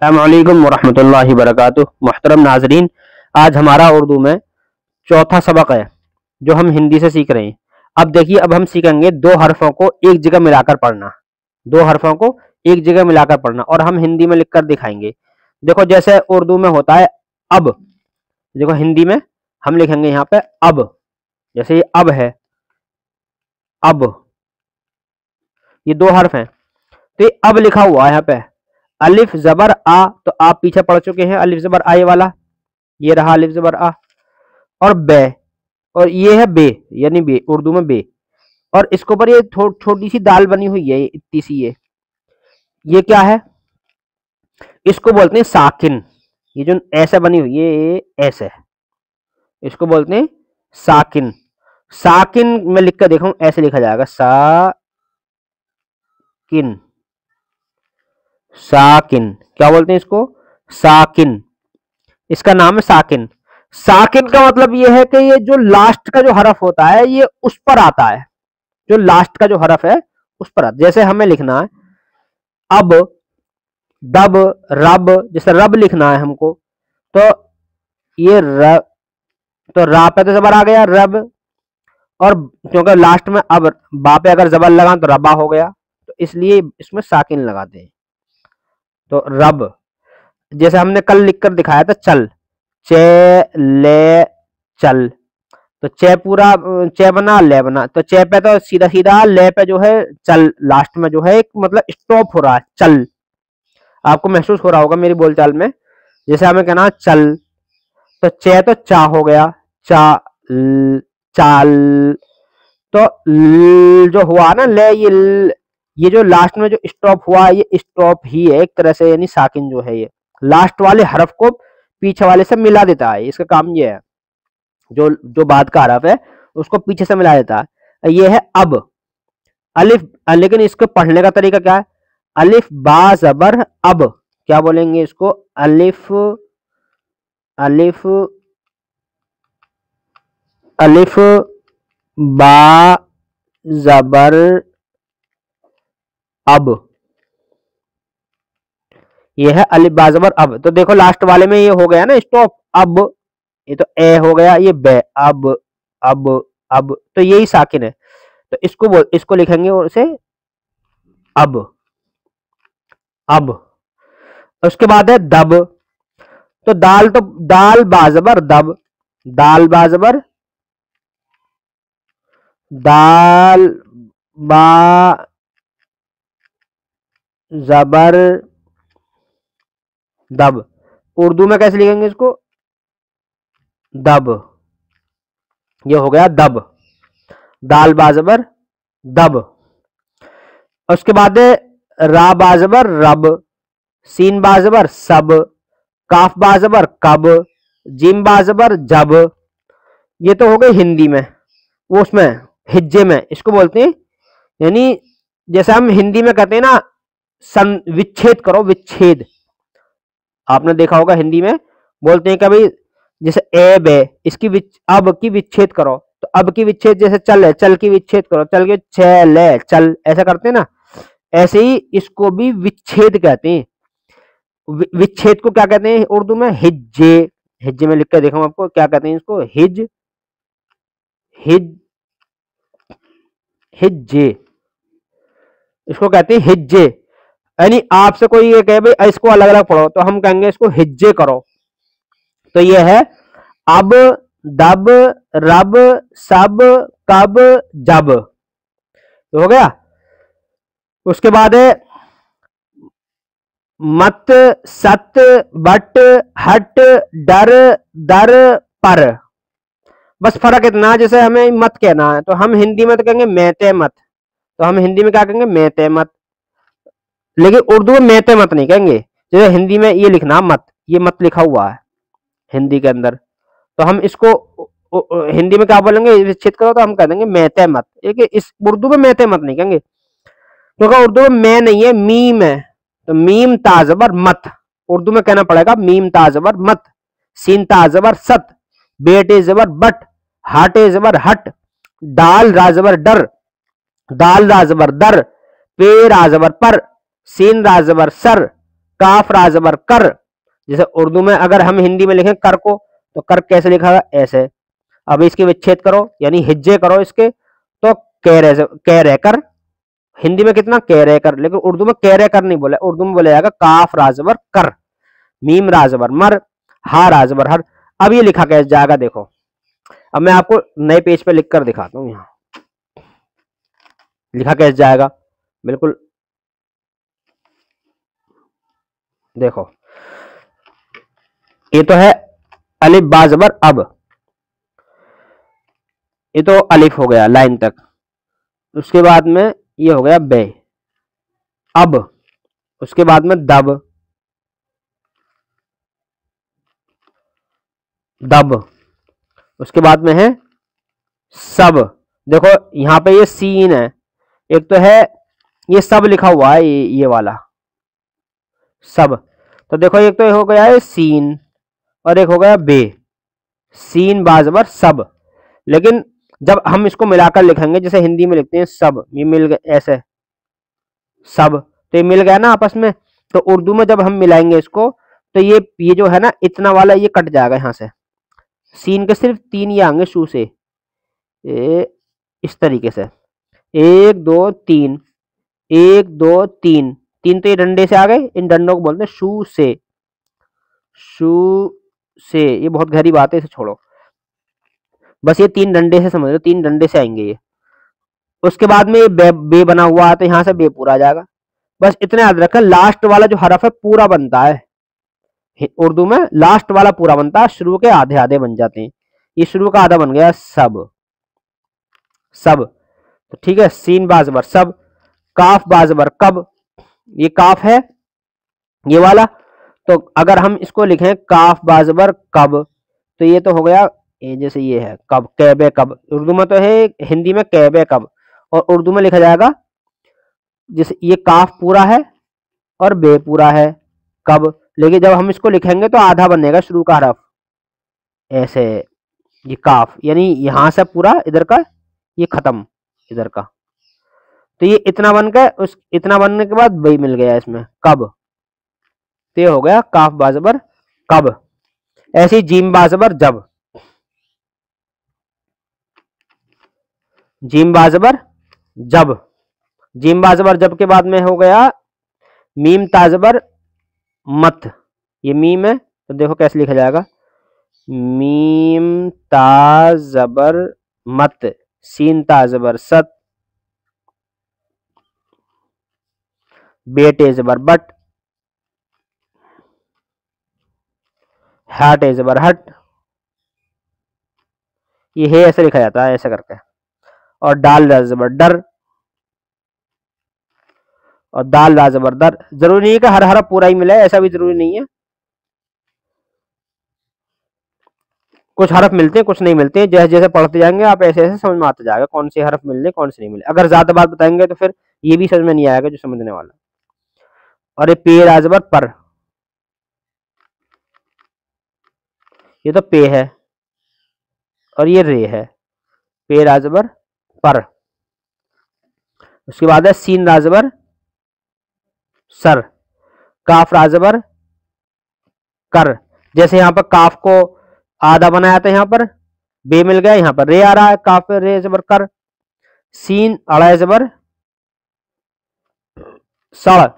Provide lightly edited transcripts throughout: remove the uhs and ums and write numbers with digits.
अस्सलामुअलैकुम वरहमतुल्लाहि वबरकातुहू। मोहतरम नाजरीन, आज हमारा उर्दू में चौथा सबक है जो हम हिंदी से सीख रहे हैं। अब देखिए, अब हम सीखेंगे दो हरफों को एक जगह मिलाकर पढ़ना। दो हरफों को एक जगह मिलाकर पढ़ना और हम हिंदी में लिखकर दिखाएंगे। देखो, जैसे उर्दू में होता है अब, देखो हिंदी में हम लिखेंगे यहाँ पे अब। जैसे ये अब है, अब, ये दो हर्फ हैं तो ये अब लिखा हुआ है यहाँ पे अलिफ जबर आ। तो आप पीछे पढ़ चुके हैं अलिफ जबर आ, ये वाला, ये रहा अलिफ जबर आ। और बे, और ये है बे, यानी बे, उर्दू में बे। और इसके ऊपर ये छोटी सी दाल बनी हुई है, इतनी सी, ये क्या है? इसको बोलते हैं साकिन। ये जो ऐसे बनी हुई है, ये ऐसे, इसको बोलते हैं साकिन। साकिन में लिख कर देखो, ऐसे लिखा जाएगा साकिन। साकिन क्या बोलते हैं इसको? साकिन। इसका नाम है साकिन। साकिन का मतलब ये है कि ये जो लास्ट का जो हरफ होता है ये उस पर आता है, जो लास्ट का जो हरफ है उस पर आता है। जैसे हमें लिखना है अब, दब, रब। जैसे रब लिखना है हमको, तो ये र, तो रा पे तो जबर आ गया रब, और क्योंकि लास्ट में अब बा पे अगर जबर लगा तो रबा हो गया, तो इसलिए इसमें साकिन लगाते हैं। तो रब, जैसे हमने कल लिखकर दिखाया था चल, चे ले चल, तो चे पूरा चे बना, ले बना, तो चे पे तो सीधा सीधा, ले पे जो है चल, लास्ट में जो है एक मतलब स्टॉप हो रहा है, चल। आपको महसूस हो रहा होगा मेरी बोलचाल में। जैसे हमें कहना चल, तो चे तो चा हो गया, चा चाल। तो जो हुआ ना ले, ये जो लास्ट में जो स्टॉप हुआ, ये स्टॉप ही है एक तरह से, यानी साकिन जो है ये लास्ट वाले हरफ को पीछे वाले से मिला देता है। इसका काम ये है, जो जो बाद का हरफ है उसको पीछे से मिला देता है। ये है अब अलिफ, लेकिन इसको पढ़ने का तरीका क्या है? अलिफ बा जबर अब, क्या बोलेंगे इसको? अलिफ, अलिफ, अलिफ बा जबर अब, ये है अलिफ बा जबर अब। तो देखो लास्ट वाले में ये हो गया ना स्टॉप, अब, ये तो ए हो गया, ये बे, अब, अब, तो यही साकिन है। तो इसको लिखेंगे और से अब, अब। उसके बाद है दब, तो दाल, तो दाल बाजबर दब, दाल बाजबर, दाल बा जबर दब। उर्दू में कैसे लिखेंगे इसको? दब, ये हो गया दब, दाल बाजबर दब। उसके बाद रा बाजबर रब, सीन बाजबर सब, काफ बाजबर कब, जिम बाजबर जब। ये तो हो गए हिंदी में, वो उसमें हिज्जे में इसको बोलते हैं, यानी जैसे हम हिंदी में कहते हैं ना विच्छेद करो, विच्छेद। आपने देखा होगा हिंदी में बोलते हैं कभी, जैसे एब है, इसकी अब की विच्छेद करो, तो अब की विच्छेद जैसे चल है, चल की विच्छेद करो, चल के चल है, चल, ऐसा करते हैं ना। ऐसे ही इसको भी विच्छेद कहते हैं। विच्छेद को क्या कहते हैं उर्दू में? हिज्जे। हिज्जे में लिख कर देखो आपको क्या कहते हैं इसको? हिज, हिज, हिज्जे, इसको कहते हैं हिज्जे। यानी आपसे कोई ये कहे भाई इसको अलग अलग पढ़ो, तो हम कहेंगे इसको हिज्जे करो। तो ये है अब, दब, रब, सब, कब, जब, तो हो गया। उसके बाद है मत, सत, बट, हट, डर, दर, पर। बस फर्क इतना, जैसे हमें मत कहना है तो हम हिंदी में तो कहेंगे मैते मत, तो हम हिंदी में क्या कहेंगे? मैते मत। लेकिन उर्दू में मैते मत नहीं कहेंगे। जैसे हिंदी में ये लिखना मत, ये मत लिखा हुआ है हिंदी के अंदर, तो हम इसको हिंदी में क्या बोलेंगे? विच्छेद करो तो हम कह देंगे मैते मत। इस उर्दू में मैते मत नहीं कहेंगे, क्योंकि उर्दू में मैं नहीं है, मीम है। तो मीम ताजबर मत, उर्दू में कहना पड़ेगा मीम ताजबर मत, सीन ताजबर सत, बेटे जबर बट, हाटे जबर हट, दाल राजबर डर, दाल राजबर दर, पे राजबर पर, सीन राजबर सर, काफ रा जबर कर, जैसे उर्दू में अगर हम हिंदी में लिखें कर को, तो कर कैसे लिखा है, ऐसे। अब इसके विच्छेद करो यानी हिज्जे करो इसके, तो कह रह कर, हिंदी में कितना कह रह कर, लेकिन उर्दू में कह रह कर नहीं बोला, उर्दू में बोला जाएगा काफ रा जबर कर, मीम रा जबर मर, हा रा जबर हर। अब ये लिखा कैसे जाएगा देखो, अब मैं आपको नए पेज पे लिख कर दिखाता हूं, यहां लिखा कैसे जाएगा बिल्कुल देखो। ये तो है अलिफ बा जबर अब, ये तो अलिफ हो गया लाइन तक, उसके बाद में ये हो गया बे, अब, उसके बाद में दब, दब, उसके बाद में है सब। देखो यहां पे ये सीन है, एक तो है ये सब लिखा हुआ है, ये वाला सब, तो देखो एक तो हो गया है सीन और एक हो गया बे, सीन बाजबर सब। लेकिन जब हम इसको मिलाकर लिखेंगे, जैसे हिंदी में लिखते हैं सब, ये मिल गए ऐसे सब, तो ये मिल गया ना आपस में, तो उर्दू में जब हम मिलाएंगे इसको, तो ये जो है ना इतना वाला ये कट जाएगा यहाँ से, सीन के सिर्फ 3 ये आएंगे शू से, इस तरीके से 1 2 3, 1 2 3, 3 तो ये डंडे से आ गए, इन डंडों को बोलते हैं शू से, शू से, ये बहुत गहरी बात है, इसे छोड़ो, बस ये 3 डंडे से समझ लो, 3 डंडे से आएंगे ये। उसके बाद में ये बे बना हुआ है, तो यहाँ से बे पूरा आ जाएगा। बस इतना याद रखें, लास्ट वाला जो हरफ है पूरा बनता है, उर्दू में लास्ट वाला पूरा बनता है, शुरू के आधे आधे बन जाते हैं। ये शुरू का आधा बन गया सब, सब, तो ठीक है। सीन बाजबर सब, काफ बाजबर कब, ये काफ है ये वाला, तो अगर हम इसको लिखें काफ बाजबर कब, तो ये तो हो गया, ये जैसे ये है कब, कैबे कब, उर्दू में तो है, हिंदी में कैबे कब, और उर्दू में लिखा जाएगा जैसे ये काफ पूरा है और बे पूरा है कब, लेकिन जब हम इसको लिखेंगे तो आधा बनेगा शुरू का हरफ, ऐसे, ये काफ यानी यहां से पूरा इधर का ये खत्म इधर का, तो ये इतना बन गया, उस इतना बनने के बाद बे मिल गया इसमें कब, तो ये हो गया काफ बाजबर कब। ऐसे ही जीम बाजबर जब, जीम बाजबर जब, जीम बाजबर जब के बाद में हो गया मीम ताजबर मत, ये मीम है तो देखो कैसे लिखा जाएगा, मीम ताजबर मत, सीन ताजबर सत, बेटे जबर बट, हट जबर हट, ये है ऐसे लिखा जाता है ऐसे करके, और डाल जबर डर, और दाल ला जबर दर। जरूरी नहीं है कि हर हरफ पूरा ही मिले, ऐसा भी जरूरी नहीं है, कुछ हरफ मिलते हैं कुछ नहीं मिलते हैं, जैसे जैसे पढ़ते जाएंगे आप ऐसे ऐसे समझ में आता जाएगा कौन से हरफ मिल रहे कौन से नहीं मिले। अगर ज्यादा बात बताएंगे तो फिर ये भी समझ में नहीं आएगा जो समझने वाला। और ये पे राजबर पर, ये तो पे है और ये रे है, पे राजबर पर। उसके बाद है सीन राजबर सर, काफ राजबर कर, जैसे यहाँ पर काफ को आधा बनाया था, यहाँ पर बे मिल गया, यहाँ पर रे आ रहा है, काफ पे रे जबर कर, सीन अड़ा जबर सड़,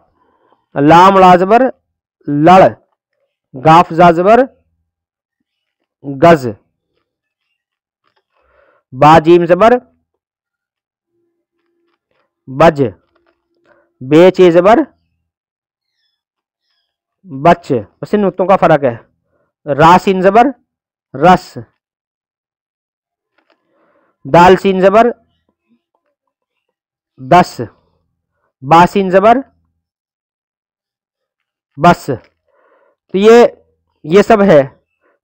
लाम लाजबर लड़, गाफ जाजबर गज, बाजीम जबर बज, बेचे जबर बच, बस इन नुक्तों का फर्क है। रासिन जबर रस, दाल सीन जबर दस, बासिन जबर बस, तो ये सब है।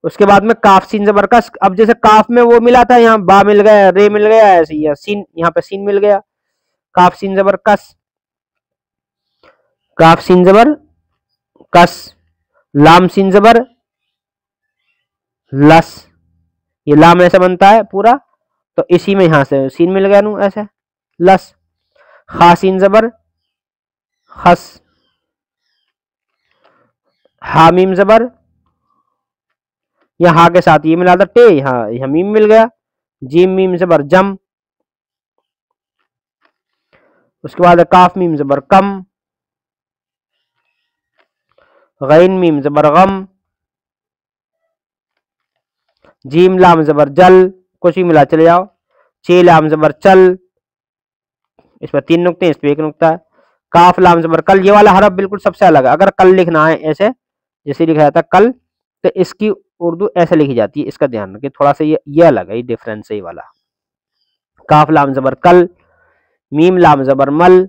उसके बाद में काफ सीन जबर कस, अब जैसे काफ में वो मिला था, यहाँ बा मिल गया, रे मिल गया, ऐसे ही सीन यहाँ पे सीन मिल गया, काफ सीन जबर कस, काफ सीन जबर कस, लाम सीन जबर लस, ये लाम ऐसे बनता है पूरा, तो इसी में यहां से सीन मिल गया नू ऐसे लस, खासीन जबर खस, हा मीम जबर, या हा के साथ ये मिला था टे, यहाँ मीम मिल गया। जीम मीम जबर जम। उसके बाद काफ मीम जबर कम, गैन मीम जबर गम, जीम लाम जबर जल, कुछ ही मिला चले जाओ। चे लाम जबर चल, इस पर 3 नुक्ते, इस पर 1 नुक्ता है। काफ लाम जबर कल, ये वाला हरफ बिल्कुल सबसे अलग है। अगर कल लिखना है ऐसे जैसे लिखा जाता है कल, तो इसकी उर्दू ऐसे लिखी जाती है, इसका ध्यान रखिए थोड़ा सा, ये अलग है, ये डिफरेंस है ये वाला। काफ लाम जबर कल, मीम लाम जबर मल।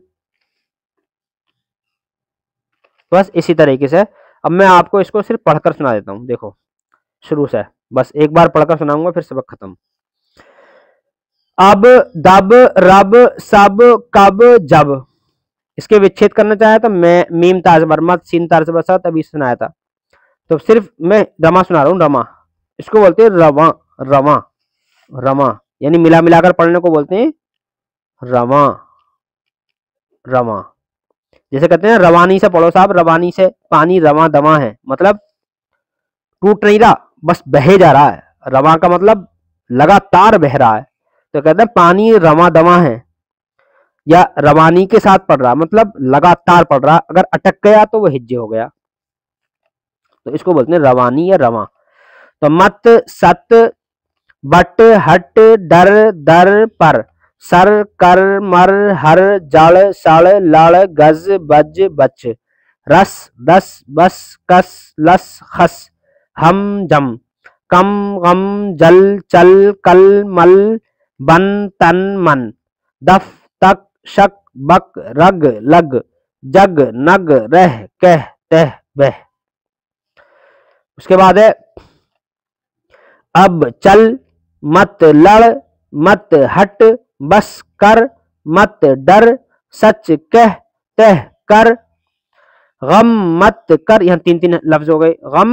बस इसी तरीके से अब मैं आपको इसको सिर्फ पढ़कर सुना देता हूँ, देखो शुरू से, बस एक बार पढ़कर सुनाऊंगा फिर सबक खत्म। अब दब रब सब कब जब, इसके विच्छेद करना चाहे तो मैं मीम ताज बरमत सीन ताज बसत अभी सुनाया था, तो सिर्फ मैं रमा सुना रहा हूँ, रमा। इसको बोलते हैं रवा, रमा, रमा, यानी मिला मिलाकर पढ़ने को बोलते हैं रमा, रमा। जैसे कहते हैं रवानी से पढ़ो साहब, रवानी से पानी रवा दमा है, मतलब टूट नहीं रहा, बस बहे जा रहा है। रवा का मतलब लगातार बह रहा है, तो कहते हैं पानी रवा दमा है, या रवानी के साथ पढ़ रहा, मतलब लगातार पढ़ रहा, अगर अटक गया तो वो हिज्जे हो गया, तो इसको बोलते हैं रवानी या रवा। तो मत सत बट हट डर दर पर, सर कर मर हर जड़ सड़ लड़ गज बज बच, रस दस बस कस लस खस हम जम, कम गम जल चल कल मल बन तन मन, दफ तक शक बक रग लग जग नग रह कह तह बह। उसके बाद है अब चल मत लड़ मत हट बस कर मत डर सच कह तह कर, गम मत कर, यहाँ 3 लफ्ज हो गए, गम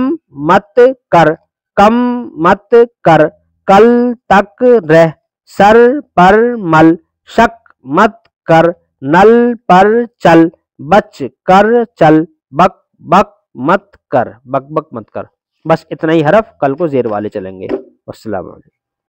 मत कर, कम मत कर, कल तक रह, सर पर मल, शक मत कर, नल पर चल, बच कर चल, बक बक मत कर, बक बक मत कर। बस इतना ही हरफ, कल को जेर वाले चलेंगे। अस्सलाम वालेकुम।